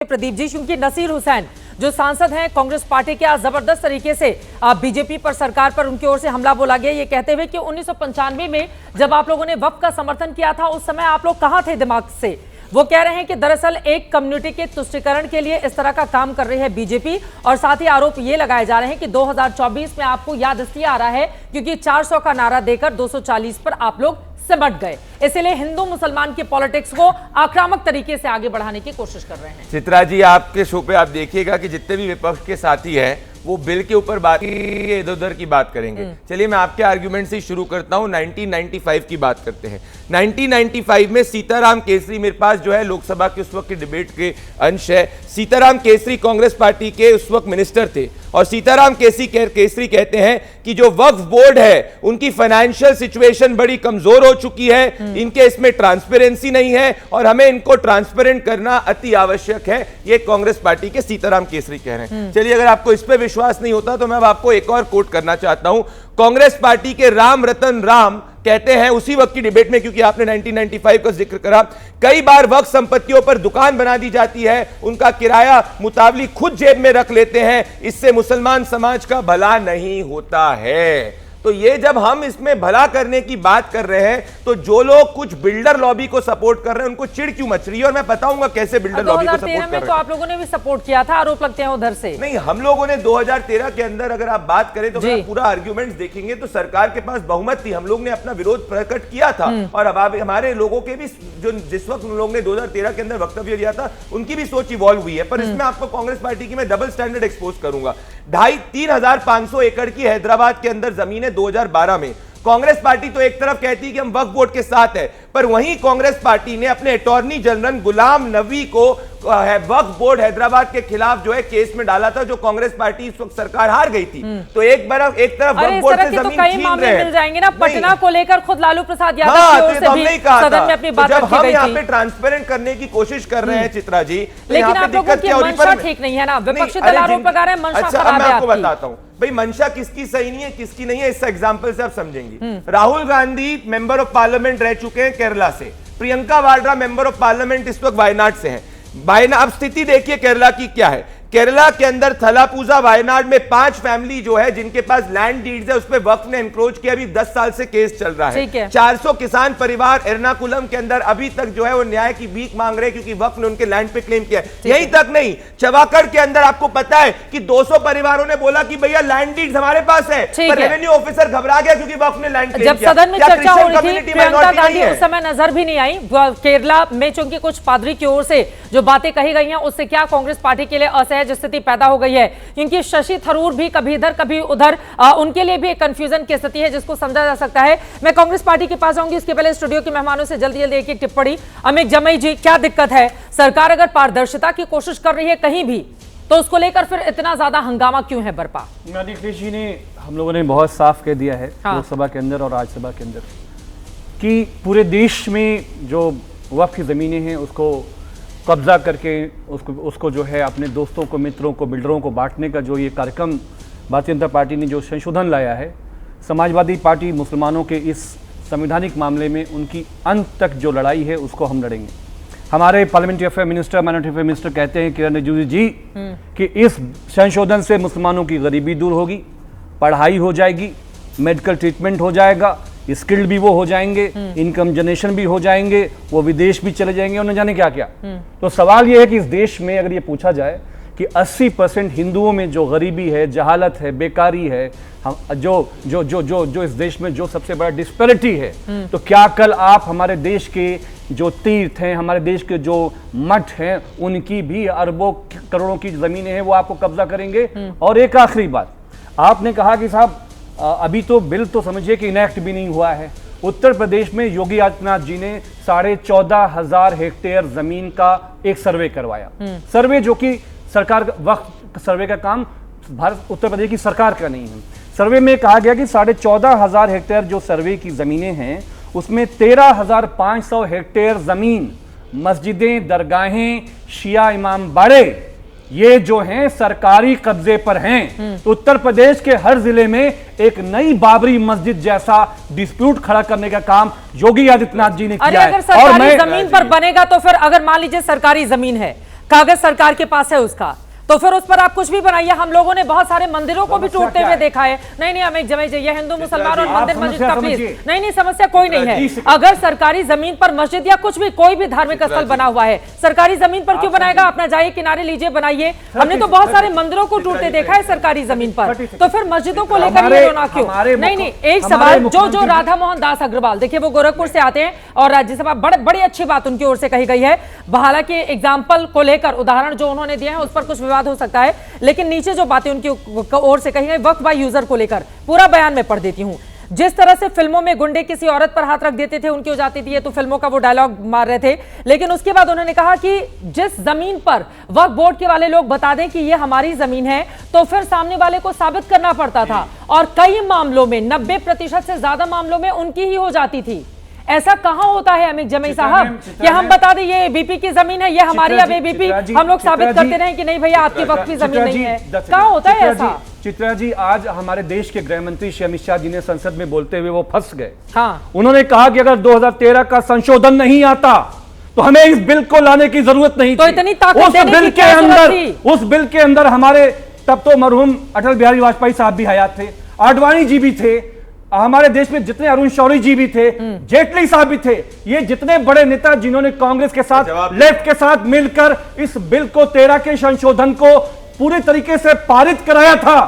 प्रदीप जी, क्योंकि नसीर हुसैन जो सांसद हैं कांग्रेस पार्टी के, आज जबरदस्त तरीके से बीजेपी पर, सरकार पर उनकी ओर से हमला बोला गया, ये कहते हुए कि 1995 में जब आप लोगों ने वक्फ का समर्थन किया था उस समय आप लोग कहां थे दिमाग से। वो कह रहे हैं कि दरअसल एक कम्युनिटी के तुष्टीकरण के लिए इस तरह का काम कर रही है बीजेपी, और साथ ही आरोप ये लगाए जा रहे हैं कि 2024 में आपको याद इसलिए आ रहा है क्योंकि 400 का नारा देकर 240 पर आप लोग सिमट गए, इसलिए हिंदू मुसलमान की पॉलिटिक्स को आक्रामक तरीके से आगे बढ़ाने की कोशिश कर रहे हैं। चित्रा जी, आपके शो पे आप देखिएगा कि जितने भी विपक्ष के साथी हैं वो बिल के ऊपर बात करेंगे, इधर उधर की बात करेंगे। चलिए मैं आपके आर्गुमेंट से शुरू करता हूं। 1995 की बात करते हैं। 1995 में सीताराम केसरी, मेरे पास जो है लोकसभा के उस वक्त के डिबेट के अंश है, सीताराम केसरी कांग्रेस पार्टी के उस वक्त मिनिस्टर थे, और सीताराम केसरी कहते हैं कि जो वक्फ बोर्ड है उनकी फाइनेंशियल सिचुएशन बड़ी कमजोर हो चुकी है, इनके इसमें ट्रांसपेरेंसी नहीं है और हमें इनको ट्रांसपेरेंट करना अति आवश्यक है। ये कांग्रेस पार्टी के सीताराम केसरी कह रहे हैं। चलिए, अगर आपको इस पे विश्वास नहीं होता तो मैं अब आपको एक और कोट करना चाहता हूं। कांग्रेस पार्टी के राम रतन राम कहते हैं उसी वक्त की डिबेट में, क्योंकि आपने 1995 का जिक्र करा, कई बार वक्त संपत्तियों पर दुकान बना दी जाती है, उनका किराया मुताबिक खुद जेब में रख लेते हैं, इससे मुसलमान समाज का भला नहीं होता है। तो ये जब हम इसमें भला करने की बात कर रहे हैं तो जो लोग कुछ बिल्डर लॉबी को सपोर्ट कर रहे हैं उनको चिढ़ क्यों मच रही है, और मैं बताऊंगा कैसे बिल्डर लॉबी को सपोर्ट कर रहे हैं। तो आप लोगों ने भी सपोर्ट किया था, आरोप लगते हैं उधर से। नहीं, हम लोगों ने 2013 के अंदर अगर आप बात करें तो पूरा आर्ग्यूमेंट देखेंगे तो सरकार के पास बहुमत थी, हम लोग ने अपना विरोध प्रकट किया था, और अब हमारे लोगों के भी जो जिस वक्त लोग ने 2013 के अंदर वक्तव्य दिया था उनकी भी सोच इवॉल्व हुई है। पर इसमें आपको कांग्रेस पार्टी की मैं डबल स्टैंडर्ड एक्सपोज करूंगा। 3,500 एकड़ की हैदराबाद के अंदर जमीन है 2012 में। कांग्रेस पार्टी तो एक तरफ कहती है कि हम वक्फ बोर्ड के साथ है, पर वहीं कांग्रेस पार्टी ने अपने अटॉर्नी जनरल गुलाम नबी को वक्फ बोर्ड हैदराबाद के खिलाफ जो है केस में डाला था, जो कांग्रेस पार्टी इस वक्त सरकार हार गई थी। तो एक तरफ वक्फ बोर्ड से जमीन छीन रहे हैं। मिल जाएंगे ना, पटना को लेकर खुद लालू प्रसाद यादव की ओर से भी सदन में अपनी बात रखी गई थी। जब हम यहाँ पे ट्रांसपेरेंट करने की कोशिश कर रहे हैं चित्रा जी, लेकिन आप लोगों की मंशा ठीक नहीं है ना, विपक्षी दल आरोप लगा रहे हैं मंशा खराब है। मैं आपको बताता हूँ भाई, मंशा किसकी सही नहीं है किसकी नहीं है, इस एग्जांपल से आप समझेंगे। Rahul Gandhi member of parliament रह चुके हैं केरला से, Priyanka Vadra member of parliament इस वक्त वायनाड से हैं। अब स्थिति देखिए केरला की क्या है। केरला के अंदर थलापूजा वायनाड में 5 फैमिली जो है जिनके पास लैंड डीड्स है उस पे वक्फ ने एनक्रोच किया, अभी 10 साल से केस चल रहा है। 400 किसान परिवार एर्नाकुलम के अंदर अभी तक जो है वो न्याय की भीख मांग रहे हैं क्योंकि वक्फ ने उनके लैंड पे क्लेम किया है। यही तक नहीं, चवाकड़ के अंदर आपको पता है कि 200 परिवारों ने बोला कि भैया लैंड डीड्स हमारे पास है, पर रेवेन्यू ऑफिसर घबरा गया क्योंकि वक्फ ने लैंड क्लेम किया। जब सदन में चर्चा हो रही थी, प्रियंका गांधी उस समय नजर भी नहीं आई। केरला में चूंकि कुछ पादरी की ओर से जो बातें कही गई हैं उससे क्या कांग्रेस पार्टी के लिए असहज स्थिति पैदा हो गई है, क्योंकि शशि थरूर भी कभी इधर कभी उधर, उनके लिए भी एक कंफ्यूजन की स्थिति है जिसको समझा जा सकता है। मैं कांग्रेस पार्टी के पास आऊंगी, इसके पहले स्टूडियो के मेहमानों से जल्दी जल्दी एक टिप्पणी। अमित जमई जी, क्या दिक्कत है? सरकार अगर पारदर्शिता की कोशिश कर रही है कहीं भी, तो उसको लेकर फिर इतना ज्यादा हंगामा क्यों है बरपा? जी ने, हम लोगों ने बहुत साफ कह दिया है लोकसभा के अंदर और राज्यसभा के अंदर कि पूरे देश में जो वक्फ की जमीनें हैं उसको कब्जा करके उसको जो है अपने दोस्तों को, मित्रों को, बिल्डरों को बांटने का जो ये कार्यक्रम भारतीय जनता पार्टी ने जो संशोधन लाया है, समाजवादी पार्टी मुसलमानों के इस संवैधानिक मामले में उनकी अंत तक जो लड़ाई है उसको हम लड़ेंगे। हमारे parliamentary affair minister, minority affair minister कहते हैं किरण रिजिजू जी कि इस संशोधन से मुसलमानों की गरीबी दूर होगी, पढ़ाई हो जाएगी, मेडिकल ट्रीटमेंट हो जाएगा, स्किल्ड भी वो हो जाएंगे, इनकम जनरेशन भी हो जाएंगे, वो विदेश भी चले जाएंगे और न जाने क्या क्या। तो सवाल ये है कि इस देश में अगर ये पूछा जाए कि 80% हिंदुओं में जो गरीबी है, जहालत है, बेकारी है, जो इस देश में जो सबसे बड़ा डिस्पैरिटी है, तो क्या कल आप हमारे देश के जो तीर्थ हैं, हमारे देश के जो मठ हैं, उनकी भी अरबों करोड़ों की जमीनें हैं वो आपको कब्जा करेंगे? और एक आखिरी बात, आपने कहा कि साहब अभी तो बिल तो समझिए कि इनैक्ट भी नहीं हुआ है। उत्तर प्रदेश में योगी आदित्यनाथ जी ने 14,500 हेक्टेयर जमीन का एक सर्वे करवाया। सर्वे जो कि सरकार वक्त सर्वे का काम उत्तर प्रदेश की सरकार का नहीं है। सर्वे में कहा गया कि 14,500 हेक्टेयर जो सर्वे की जमीनें हैं उसमें 13,500 हेक्टेयर जमीन मस्जिदें, दरगाहें, शिया इमाम बाड़े ये जो हैं सरकारी कब्जे पर हैं। तो उत्तर प्रदेश के हर जिले में एक नई बाबरी मस्जिद जैसा डिस्प्यूट खड़ा करने का काम योगी आदित्यनाथ जी ने किया है। अगर सरकारी जमीन पर बनेगा तो फिर अगर मान लीजिए सरकारी जमीन है, कागज सरकार के पास है उसका, तो फिर उस पर आप कुछ भी बनाइए। हम लोगों ने बहुत सारे मंदिरों को भी टूटते हुए देखा है। नहीं हमें जमे ये हिंदू मुसलमान और मंदिर मस्जिद का प्लीज नहीं, समस्या कोई नहीं है। अगर सरकारी जमीन पर मस्जिद या कुछ भी कोई भी धार्मिक स्थल बना हुआ है, सरकारी जमीन पर क्यों बनाएगा? अपना जाइए किनारे लीजिए, बनाइए। हमने तो बहुत सारे मंदिरों को टूटते देखा है सरकारी जमीन पर, तो फिर मस्जिदों को लेकर ये रोना क्यों? नहीं, एक सवाल जो राधा मोहन दास अग्रवाल, देखिए वो गोरखपुर से आते हैं और राज्यसभा, बड़ी अच्छी बात उनकी ओर से कही गई है। हालांकि एग्जाम्पल को लेकर उदाहरण जो उन्होंने दिए हैं उस पर कुछ विवाद हो सकता है, लेकिन नीचे जो बातें उनकी ओर से कही गई वक्फ बाय यूजर को लेकर पूरा बयान में पढ़ देती हूं। जिस तरह से फिल्मों में गुंडे किसी औरत पर हाथ रख देते थे, उनकी हो जाती थी, ये तो फिल्मों का वो डायलॉग मार रहे थे, लेकिन उसके बाद उन्होंने कहा कि जिस जमीन पर वक्फ बोर्ड के वाले लोग बता दें कि ये हमारी जमीन है, तो फिर सामने वाले को साबित करना पड़ता था और कई मामलों में 90% से ज्यादा मामलों में उनकी ही हो जाती थी। ऐसा कहां होता है अमित जमई साहब? ये हम बता दें ये एबीपी की जमीन है, ये हमारी, अब एबीपी हम लोग साबित करते रहे कि नहीं भैया आपकी वक्फ की जमीन नहीं है। कहां होता है ऐसा? चित्रा जी, आज हमारे देश के गृह मंत्री श्री अमित शाह जी ने संसद में बोलते हुए वो फंस गए। हाँ, उन्होंने कहा कि अगर 2013 का संशोधन नहीं आता तो हमें इस बिल को लाने की जरूरत नहीं तो थी। इतनी ताकत देने की क्या जरूरत थी? उस बिल के अंदर हमारे तब तो मरहूम अटल बिहारी वाजपेयी साहब भी हयात थे, आडवाणी जी भी थे, हमारे देश में जितने अरुण शौरी जी भी थे, जेटली साहब भी थे, ये जितने बड़े नेता जिन्होंने कांग्रेस के साथ, लेफ्ट के साथ मिलकर इस बिल को 13 के संशोधन को पूरी तरीके से पारित कराया था,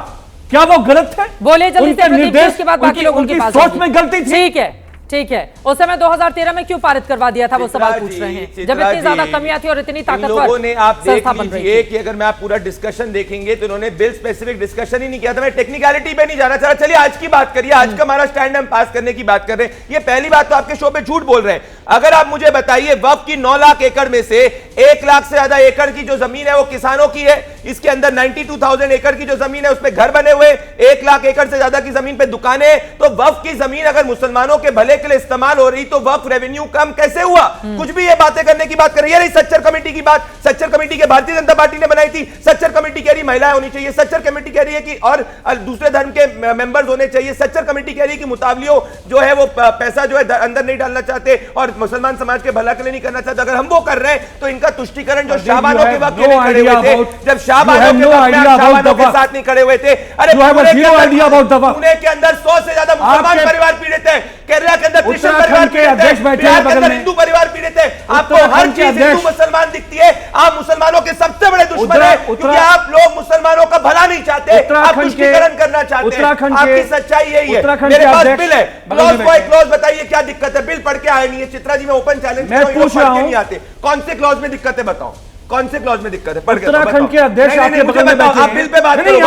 क्या वो गलत है? बोले जल्दी उनके से, निर्देश के बाद बाकी लोगों के पास सोच में गलती थी। ठीक है, उस समय 2013 में क्यों पारित करवा दिया था, वो सवाल पूछ रहे हैं, जब इतनी ज्यादा कमियां थी और इतनी ताकतवर लोगों ने, आप देख संस्था बन रही लीजिए थी। कि अगर मैं आप पूरा डिस्कशन देखेंगे तो इन्होंने बिल स्पेसिफिक डिस्कशन ही नहीं किया था। मैं टेक्निकलिटी पे नहीं जाना चाह रहा। चलिए आज की बात करिए, आज का हमारा स्टैंड हम पास करने की बात कर रहे हैं। ये पहली बात तो आपके शो पे झूठ बोल रहे हैं। अगर आप मुझे बताइए वक्फ की 9 लाख एकड़ में से 1 लाख से ज्यादा एकड़ की जो जमीन है वो किसानों की है। इसके अंदर 92,000 एकड़ की जो जमीन है उसपे घर बने हुए, 1 लाख एकड़ से ज्यादा की जमीन पे दुकानें। तो वक्फ की जमीन अगर मुसलमानों के भले के लिए इस्तेमाल हो रही तो वक्फ रेवेन्यू कम कैसे हुआ? कुछ भी ये बातें करने की बात कर रही है। सच्चर कमेटी की बात, सच्चर कमेटी के भारतीय जनता पार्टी ने बनाई थी। सच्चर कमेटी कह रही महिलाएं होनी चाहिए, सच्चर कमेटी कह रही है कि और दूसरे धर्म के मेंबर्स होने चाहिए, सच्चर कमेटी कह रही है कि मुतावलियों जो है वो पैसा जो है अंदर नहीं डालना चाहते और मुसलमान समाज के भला के लिए नहीं करना चाहते। अगर हम वो कर रहे हैं तो इनका तुष्टीकरण जो शाहबानों के वक्त खड़े हुए थे, जब शाहबानों के साथ नहीं खड़े हुए थे। अरे पुणे के अंदर 100 से ज्यादा मुसलमान परिवार पीड़ित है, केरला के अंदर क्रिश्चियन परिवार हिंदू परिवार पीड़ित है। आपको हर चीज हिंदू मुसलमान दिखती है। आप मुसलमानों के सबसे बड़े दुश्मन हैं क्योंकि आप लोग मुसलमानों का भला नहीं चाहते, आप तुष्टीकरण करना चाहते हैं। आपकी सच्चाई यही है। मेरे पास बिल है, क्लॉज बाय क्लॉज बताइए क्या दिक्कत है। बिल पढ़ के आए नहीं है चित्रा जी, मैं ओपन चैलेंज पूछ रहा हूं, नहीं आते। कौन से क्लॉज में दिक्कत है बताओ, कौन से क्लॉज में दिक्कत है? पढ़ के उत्तराखंड के अध्यक्ष आपके बगल में बैठे हैं। आप बिल पे बात करो।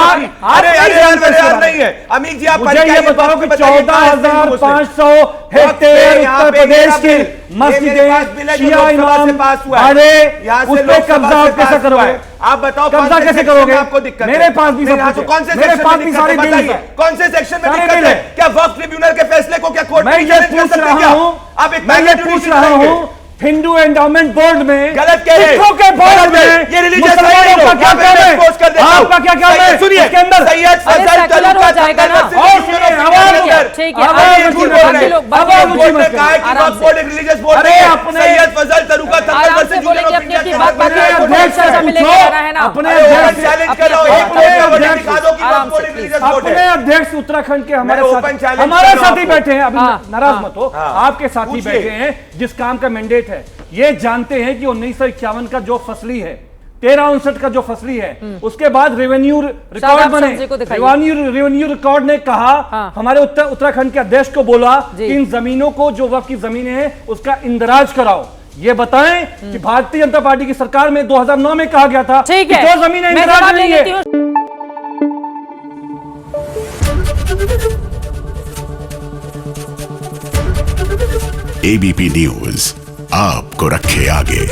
अरे यार नहीं है अमित जी, आप ये बताओ कि 14,500 हेक्टेयर उत्तर प्रदेश की मस्जिदें शिया इमाम अरे उस पे कब्जा कैसे करोगे? आप बताओ कब्जा कैसे करोगे? आपको दिक्कत मेरे पास भी सब कुछ है। कौन से मेरे पास भी सारी बिल है। कौन से सेक्शन में दिक्कत है? क्या वक्फ ट्रिब्यूनल के फैसले को क्या कोर्ट मैं ये पूछ रहा हूं, आप एक पूछ रहा हूं हिंदू एंडाउमेंट बोर्ड में, गलत कह रहे हैं, सिखों के बोर्ड में ये रिलीजियस मुसलमानों का क्या काम है? आपका क्या काम है? सुनिए, इसके अंदर सैयद फजल सेक्युलर हो जाएगा ना। ठीक है, अपने अध्यक्ष उत्तराखंड के हमारे साथी बैठे हैं, अभी नाराज मत हो, आपके साथी बैठे हैं जिस काम का मैंडेट है, ये जानते हैं कि 1951 का जो फसली है, 1359 का जो फसली है, उसके बाद रेवेन्यू रिकॉर्ड बने, रेवेन्यू रिकॉर्ड ने कहा, हमारे उत्तराखंड के अध्यक्ष को बोला कि इन जमीनों को जो वक्फ की जमीनें हैं उसका इंदराज कराओ। ये बताएं कि भारतीय जनता पार्टी की सरकार में 2009 में कहा गया था कि जो जमीनें इंदराज नहीं है। एबीपी न्यूज आपको रखे आगे।